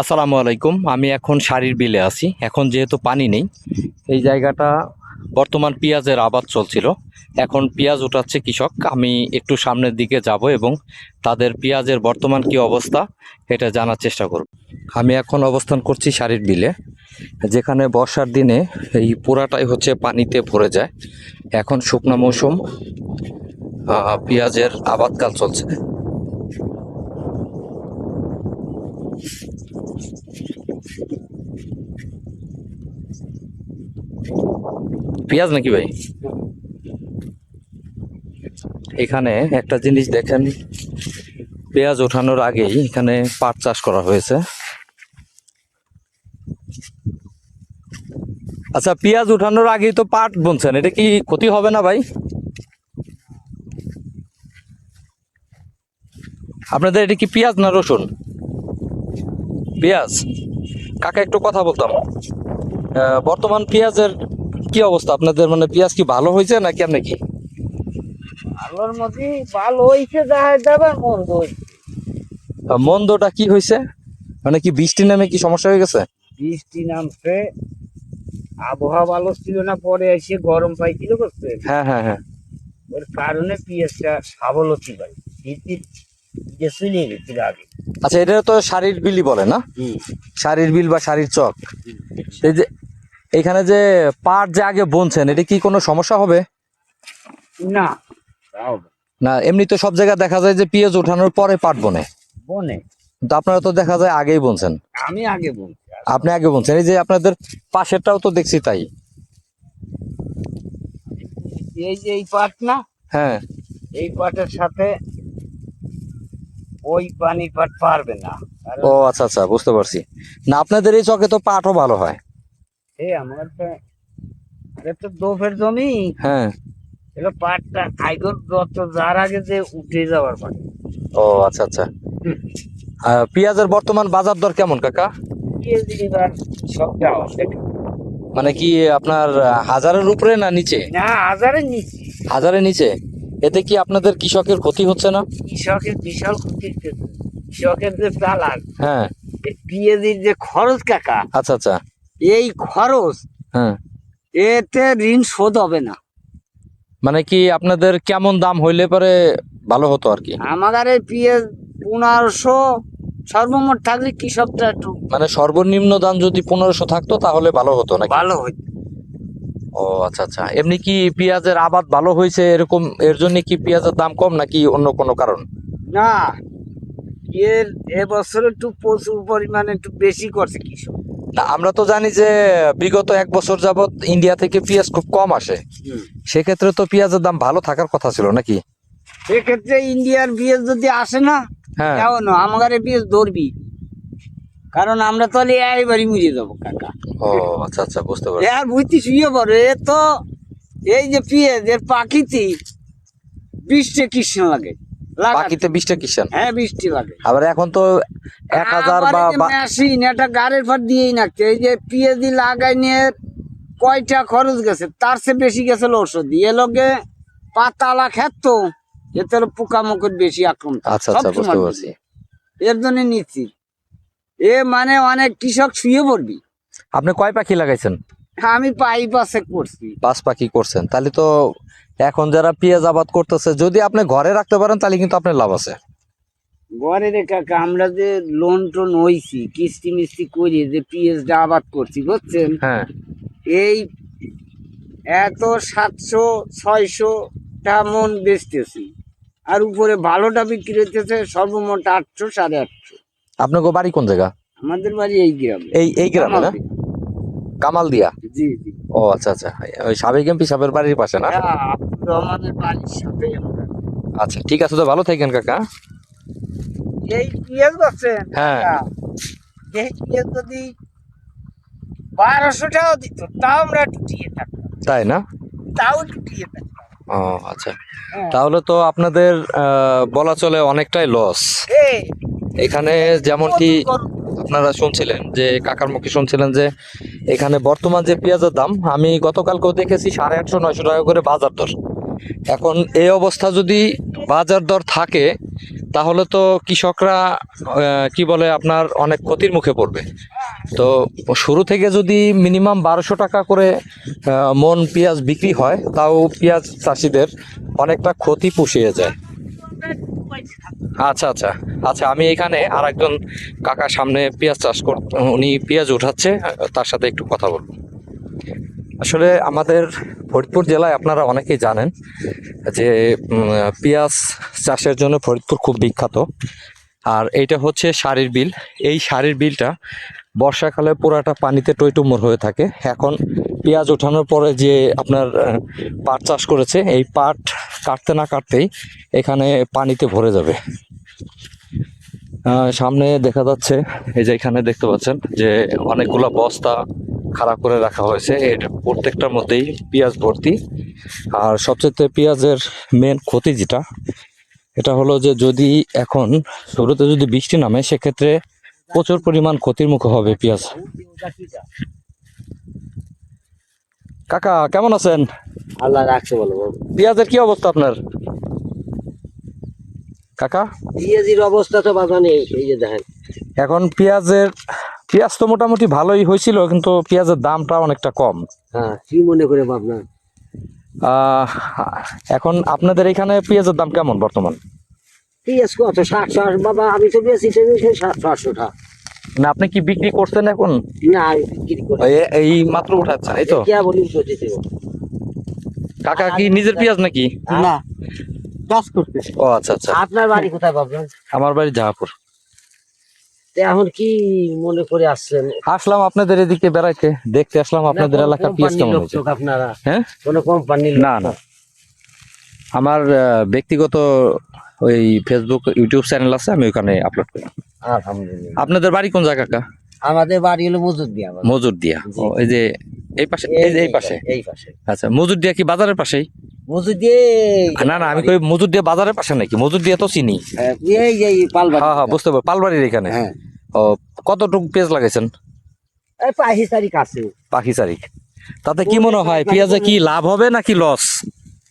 আসসালামু আলাইকুম। আমি এখন শাড়ির বিলে আছি। এখন যেহেতু পানি নেই, এই জায়গাটা বর্তমান পেঁয়াজের আবাদ চলছিল। এখন পেঁয়াজ উঠাচ্ছে কৃষক। আমি একটু সামনের দিকে যাব এবং তাদের পেঁয়াজের বর্তমান কি অবস্থা এটা জানার চেষ্টা করব। আমি এখন অবস্থান করছি শাড়ির বিলে, যেখানে বর্ষার দিনে এই পুরাটাই হচ্ছে পানিতে ভরে যায়। এখন শুকনো মৌসুম, পেঁয়াজের আবাদকাল চলছে। পেঁয়াজ নাকি ভাই? এখানে একটা জিনিস দেখেন, পেঁয়াজ ওঠানোর আগেই এখানে পাট চাষ করা হয়েছে। আচ্ছা, পেঁয়াজ ওঠানোর আগেই তো পাট বুনছেন, এটা কি ক্ষতি হবে না ভাই? আপনাদের এটা কি পেঁয়াজ না রসুন? পেঁয়াজ। কাকা একটু কথা বলতাম। বর্তমান পেঁয়াজের কি অবস্থা আপনাদের? মানে পেঁয়াজ কি ভালো হয়েছে না কেমনে কি? আলোর মধ্যে ভালো হইছে, দেখা যাবে মন্দ হইছে। মন্দটা কি হয়েছে? মানে কি বৃষ্টি নামে কি সমস্যা হয়ে গেছে? বৃষ্টি নামছে, আবহাওয়া ভালো ছিল না, পরে এসে গরম পাইছিল করছে। হ্যাঁ হ্যাঁ হ্যাঁ। ওর কারণে পেঁয়াজটা সাবলতি পাই শীতের যে চলে গেছিল আগে। আচ্ছা, এটা তো শাড়ির বিলি বলে না? শাড়ির বিল বা শাড়ির চক। এই যে এখানে যে পাট যে আগে বুনছেন, এটা কি কোনো সমস্যা হবে? না, তাও না, এমনি তো সব জায়গায় দেখা যায় যে পেঁয়াজ ওঠানোর পরে পাট বনে, বনে। কিন্তু আপনারা তো দেখা যায় আগেই বুনছেন। আমি আগে বলছি, আপনি আগে বুনছেন, এই যে আপনাদের পাশেরটাও তো দেখছি তাই। এই যে এই পাট না, হ্যাঁ। এই পাটের সাথে ওই পানি পাট পারবে না। কারণ ও আচ্ছা আচ্ছা, বুঝতে পারছি। না, আপনাদের এই চকে তো পাটও ভালো হয়। আমার তো দোফের জমি, হ্যাঁ। এটা পাটটা আইগর যত যার আগে যে উঠে যাওয়ার পানি। ও আচ্ছা আচ্ছা। পেঁয়াজের বর্তমান বাজার দর কেমন কাকা? সবটা আছে মানে কি আপনার হাজারের উপরে না নিচে? না, হাজারের নিচে। হাজারের নিচে? এতে কি আপনাদের কৃষকের ক্ষতি হচ্ছে না? কৃষকের বিশাল ক্ষতি হচ্ছে। কৃষকের যে চালান, হ্যাঁ। পেঁয়াজির যে খরচ কাকা, আচ্ছা আচ্ছা। এই খরচ, হ্যাঁ। এতে ঋণ শোধ হবে না। মানে কি আপনাদের কেমন দাম হইলে পরে ভালো হতো আর কি? আমাদের এই পেঁয়াজ 1500 সর্বমোট থাকলে কৃষকটা একটু মানে সর্বনিম্ন দাম যদি 1500 থাকতো তাহলে ভালো হতো নাকি? ভালো হইতো। ও আচ্ছা আচ্ছা। এমনি কি পেঁয়াজের আবাদ ভালো হয়েছে এরকম, এর জন্য কি পেঁয়াজের দাম কম নাকি অন্য কোনো কারণ? না, এর এবছর একটু প্রচুর পরিমাণে একটু বেশি করছে কৃষক। না, আমরা তো জানি যে বিগত 1 বছর যাবত ইন্ডিয়া থেকে পেঁয়াজ খুব কম আসে। সেক্ষেত্রে তো পেঁয়াজের দাম ভালো থাকার কথা ছিল নাকি? সেক্ষেত্রে ইন্ডিয়ার পেঁয়াজ যদি আসে না, হ্যাঁ। কেমন আমাদের পেঁয়াজ ধরবি, কারণ আমরা তো এইবারই মরে যাবো কাকা। ও আচ্ছা আচ্ছা, বুঝতে পারছি। আর বুঝতে শুয়ে পড়ে এ তো, এই যে পেঁয়াজ এর পাখিতে 20টা কৃষ্ণ লাগে বাকিতে 20টা কিষান। হ্যাঁ, 20টি লাগে। আবার এখন তো 1000 বা মেশিন এটা গাড়ির পর দিয়েই নাকছে। এই যে পেঁয়াজি লাগাই নিয়ে কয়টা খরচ গেছে, তার চেয়ে বেশি গেছে ওষুধ দিয়ে লোকে পাতালা খেত, এতে পোকামাকড় বেশি আক্রমণ। আচ্ছা আচ্ছা, বুঝতে পারছি। এর জন্য নিচ্ছি এ, মানে অনেক কৃষক শুয়ে পড়বি। আপনি কয় পাখি লাগাইছেন? আমি পাশে করছি। 5 পাখি করছেন, তাহলে তো এখন যারা পেঁয়াজ আবাদ করতেছে যদি আপনি ঘরে রাখতে পারেন তাহলে কিন্তু আপনার লাভ আছে। ঘরে রে কাকা, আমরা যে লোন টোন হইছি কিস্তি মিস্তি করি যে পেঁয়াজটা আবাদ করছি বুঝছেন, হ্যাঁ। এই এত 700-600 টা মন বেচতেছি, আর উপরে ভালোটা বিক্রি হইতেছে সর্বমোট 800-850। আপনাকে বাড়ি কোন জায়গা? আমাদের বাড়ি এই গ্রামে। এই গ্রামে না? কামাল দিয়া? জি জি। ও আচ্ছা আচ্ছা, ওই সাবেক এমপি সাহেবের বাড়ির পাশে না? হ্যাঁ, আব্দুর রহমানের বাড়ির সাথে আমরা। আচ্ছা ঠিক আছে, তো ভালো থাকেন কাকা। এই পেঁয়াজ পাচ্ছেন? হ্যাঁ। এই পেঁয়াজ যদি 1200 টাকা দিত, তাও আমরা একটু দিয়ে থাকতাম। তাই না? তাও একটু দিয়ে থাকতাম। ও আচ্ছা। হ্যাঁ। তাহলে তো আপনাদের বলা চলে অনেকটাই লস। এই এখানে যেমনটি আপনারা শুনছিলেন, যে কাকার মুখে শুনছিলেন যে এখানে বর্তমান যে পেঁয়াজের দাম, আমি গতকালকেও দেখেছি 850-900 টাকা করে বাজার দর। এখন এই অবস্থা যদি বাজার দর থাকে তাহলে তো কৃষকরা কি বলে আপনার অনেক ক্ষতির মুখে পড়বে। তো শুরু থেকে যদি মিনিমাম 1200 টাকা করে মন পেঁয়াজ বিক্রি হয়, তাও পেঁয়াজ চাষিদের অনেকটা ক্ষতি পুষিয়ে যায়। আচ্ছা আচ্ছা আচ্ছা, আমি এখানে আর একজন কাকা সামনে পেঁয়াজ চাষ উনি পেঁয়াজ উঠাচ্ছে, তার সাথে একটু কথা বলবো। আসলে আমাদের ফরিদপুর জেলায় আপনারা অনেকেই জানেন যে পেঁয়াজ চাষের জন্য ফরিদপুর খুব বিখ্যাত। আর এইটা হচ্ছে সারির বিল। এই সারির বিলটা বর্ষাকালে পুরাটা পানিতে টইটুম্বর হয়ে থাকে। এখন পেঁয়াজ ওঠানোর পরে যে আপনার পাট চাষ করেছে, এই পাট কাটতে না কাটতেই এখানে পানিতে ভরে যাবে। সামনে দেখা যাচ্ছে, এই যে এখানে দেখতে পাচ্ছেন যে অনেকগুলো বস্তা খাড়া করে রাখা হয়েছে, এর প্রত্যেকটার মধ্যেই পেঁয়াজ ভর্তি। আর সবচেয়ে পেঁয়াজের মেন ক্ষতি যেটা, এটা হলো যে যদি এখন শুরুতে যদি বৃষ্টি নামে, সেক্ষেত্রে প্রচুর পরিমাণ ক্ষতির মুখে হবে পেঁয়াজ। কাকা কেমন আছেন? আল্লাহ রাখছে বলো। পেঁয়াজের কি অবস্থা আপনার কাকা? পেঁয়াজির অবস্থা তো বাধা নেই, এই যে দেখেন। এখন পেঁয়াজ তো মোটামুটি ভালোই হয়েছিল, কিন্তু পেঁয়াজের দামটা অনেকটা কম। হ্যাঁ, কি মনে করে ভাবনা? এখন আপনাদের এখানে পেঁয়াজের দাম কেমন বর্তমান? পেঁয়াজ কত? 700 বাবা, আমি তো বেশি 700 টাকা। না, আপনি কি বিক্রি করছেন এখন? না, আমি বিক্রি করি এই মাত্র উঠাচ্ছেন, এই তো? কে বলি উঠতে দেব? কাকা কি নিজের পেঁয়াজ নাকি? না, চাষ করতেছি। ও আচ্ছা আচ্ছা। আপনার বাড়ি কোথায় ভাবলেন? আমার বাড়ি জাহাপুর। এখন কি মনে করে আসছেন? আসলাম আপনাদের এদিকে বেড়াইতে, দেখতে আসলাম আপনাদের এলাকা পেঁয়াজ কেমন হয়েছে। আপনারা হ্যাঁ, কোনো কোম্পানি? না না, আমার ব্যক্তিগত ওই ফেসবুক ইউটিউব চ্যানেল আছে, আমি ওখানে আপলোড করি। আলহামদুলিল্লাহ। আপনাদের বাড়ি কোন জায়গা কাকা? আমাদের বাড়ি হলো মজুর দিয়া। মজুর দিয়া। জি। ও, এই যে এই পাশে, এই পাশে। এই পাশে আচ্ছা, মজুর দিয়া কি বাজারের পাশেই? মজুর দিয়ে। না না, আমি কই মজুর দিয়া বাজারের পাশে নাকি? মজুর দিয়া তো চিনি। এই যে পালবাড়ি। হ্যাঁ হ্যাঁ, বুঝতে পারছি, পালবাড়ির এখানে। হ্যাঁ। ও, কতটুকু পেঁয়াজ লাগাইছেন? এই 25 তারিখ আছে। পাখি তারিখ। তাতে কি মনে হয় পেঁয়াজে কি লাভ হবে নাকি লস?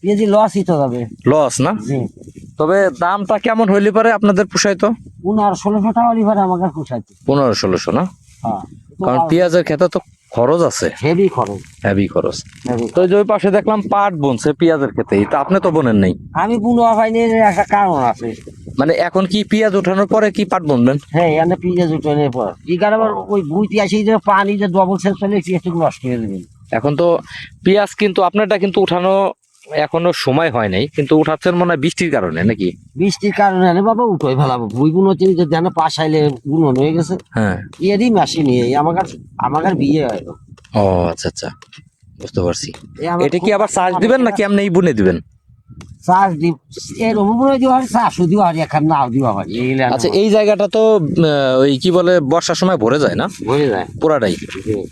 পেঁয়াজি লসই তো যাবে। লস না? জি। তবে দামটা কেমন হইলে পারে আপনাদের পোষাইতো? 1500-1600 টাকা লিভার আমাকে পোষাইছে। 1500-1600 না? হ্যাঁ, কারণ পেঁয়াজের ক্ষেত্রে তো খরচ আছে, হেভি খরচ। হেভি খরচ। heavy। তো ওই যে ওই পাশে দেখলাম পাট বুনছে পেঁয়াজের ক্ষেত্রে, তা আপনি তো বোনেন নাই। আমি বুনো হয়নি, একটা কারণ আছে। মানে এখন কি পেঁয়াজ ওঠানোর পরে কি পাট বুনবেন? হ্যাঁ, এখানে পেঁয়াজ উঠানোর পর কি কারণ ওই বুইতে আসি যে পানি যে ডবল সেল চলে একটু নষ্ট হয়ে যাবে। এখন তো পেঁয়াজ কিন্তু আপনারটা কিন্তু উঠানো এখনো সময় হয় নাই, কিন্তু উঠাচ্ছেন মনে হয় বৃষ্টির কারণে নাকি? বৃষ্টির কারণে আনে বাবা উঠোই ভালাবো বুই বুনো চিনি যে যেন পাশাইলে বুনো হয়ে গেছে। হ্যাঁ। এরই মেশিন আমার বিয়ে হয়। ও আচ্ছা আচ্ছা, বুঝতে পারছি। এই আমার এটা কি আবার চার্জ দিবেন নাকি আপনি এই বুনে দিবেন? চাষ দি এরকম বুনে দিওয়া হয়, চাষও দিওয়া হয়, এখন নাও দিওয়া হয়। আচ্ছা, এই জায়গাটা তো ওই কি বলে বর্ষার সময় ভরে যায় না হয়ে যায়। পুরাটাই?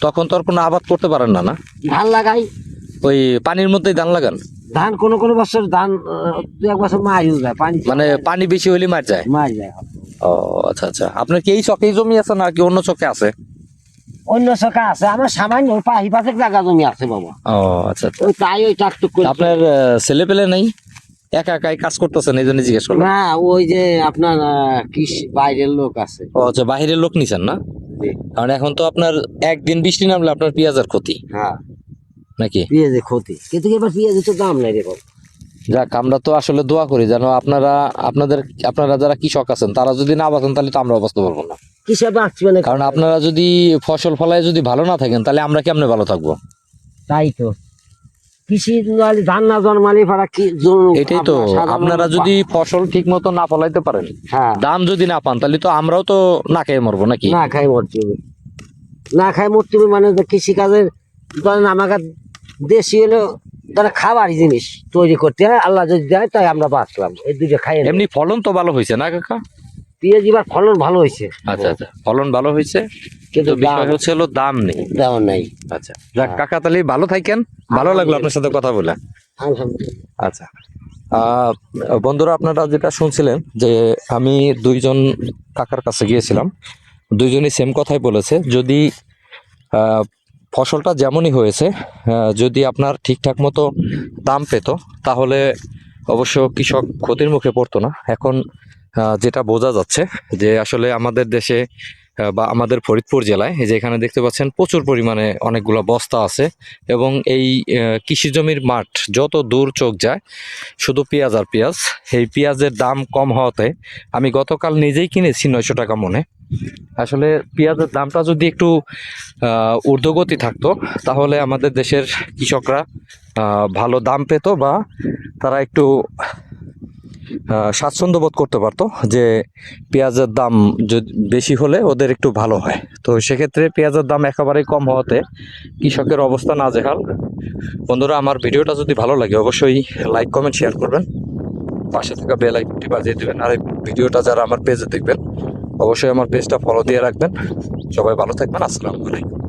তখন তো আর কোনো আবাদ করতে পারেন না? না, ধান লাগাই, ওই পানির মধ্যেই ধান লাগান? ধান কোনো বছর ধান 2-1 বছর মারিও যায়, পানি মানে পানি বেশি হলে মার যায়? মারি যায়। ও আচ্ছা আচ্ছা, আপনার কি এই চকেই জমি আছে নাকি অন্য চকে আছে? অন্য চকা আছে, আমার সামান্য পাহি পাশে জায়গা জমি আছে বাবা। ও আচ্ছা আচ্ছা। ওই তাই ওই টাকটুক করে। আপনার ছেলে পেলে নেই? একা একাই কাজ করতেছেন এই জন্য জিজ্ঞেস করলাম। না, ওই যে আপনার বাইরের লোক আছে। ও আচ্ছা, বাহিরের লোক নিছেন না? জি। কারণ এখন তো আপনার একদিন বৃষ্টি নামলে আপনার পেঁয়াজের ক্ষতি হ্যাঁ, নাকি? পেঁয়াজের ক্ষতি, কিন্তু এবার পেঁয়াজের তো দাম নাই রে বাবা। যাক, আমরা তো আসলে দোয়া করি যেন আপনারা যারা কৃষক আছেন তারা যদি না বাঁচেন, তাহলে তো আমরা বাঁচতে পারবো না। কিসে বাঁচছি মানে? কারণ আপনারা যদি ফসল ফলায় যদি ভালো না থাকেন, তাহলে আমরা কেমনে ভালো থাকবো? তাই তো, কৃষি ধান না জন্মালে পারা কি এটাই তো, আপনারা যদি ফসল ঠিক মতো না ফলাইতে পারেন, হ্যাঁ, দাম যদি না পান, তাহলে তো আমরাও তো না খেয়ে মরবো নাকি? না খাই মরতে হবে। না খাই মরতে হবে মানে কৃষি কাজের ধরেন আমাকে দেশি হলো ধরে খাবারই জিনিস তৈরি করতে হয়, আল্লাহ যদি দেয় তাই আমরা বাঁচলাম। এই দুটো খাই। এমনি ফলন তো ভালো হয়েছে না কাকা? পেঁয়াজ এবার ফলন ভালো হয়েছে। আচ্ছা আচ্ছা, ফলন ভালো হয়েছে, কিন্তু বিষয় হচ্ছে হলো দাম নেই। দাম নাই। আচ্ছা যাক কাকা, তাহলে ভালো থাকেন। ভালো লাগলো আপনার সাথে কথা বলে। আলহামদুলিল্লাহ। আচ্ছা, বন্ধুরা আপনারা যেটা শুনছিলেন যে আমি দুইজন কাকার কাছে গিয়েছিলাম, দুইজনই সেম কথাই বলেছে। যদি ফসলটা যেমনই হয়েছে, যদি আপনার ঠিকঠাক মতো দাম পেত, তাহলে অবশ্য কৃষক ক্ষতির মুখে পড়তো না। এখন যেটা বোঝা যাচ্ছে যে আসলে আমাদের দেশে বা আমাদের ফরিদপুর জেলায় এই যে এখানে দেখতে পাচ্ছেন প্রচুর পরিমাণে অনেকগুলো বস্তা আছে এবং এই কৃষি জমির মাঠ যত দূর চোখ যায় শুধু পেঁয়াজ আর পেঁয়াজ। এই পেঁয়াজের দাম কম হওয়াতে আমি গতকাল নিজেই কিনেছি 900 টাকা মনে। আসলে পেঁয়াজের দামটা যদি একটু ঊর্ধ্বগতি থাকতো তাহলে আমাদের দেশের কৃষকরা ভালো দাম পেত বা তারা একটু স্বাচ্ছন্দ্য বোধ করতে পারতো যে পেঁয়াজের দাম যদি বেশি হলে ওদের একটু ভালো হয়। তো সেক্ষেত্রে পেঁয়াজের দাম একেবারেই কম হওয়াতে কৃষকের অবস্থা নাজেহাল। বন্ধুরা, আমার ভিডিওটা যদি ভালো লাগে অবশ্যই লাইক কমেন্ট শেয়ার করবেন, পাশে থাকা বেল আইকনটি বাজিয়ে দেবেন। আর এই ভিডিওটা যারা আমার পেজে দেখবেন অবশ্যই আমার পেজটা ফলো দিয়ে রাখবেন। সবাই ভালো থাকবেন। আসসালামু আলাইকুম।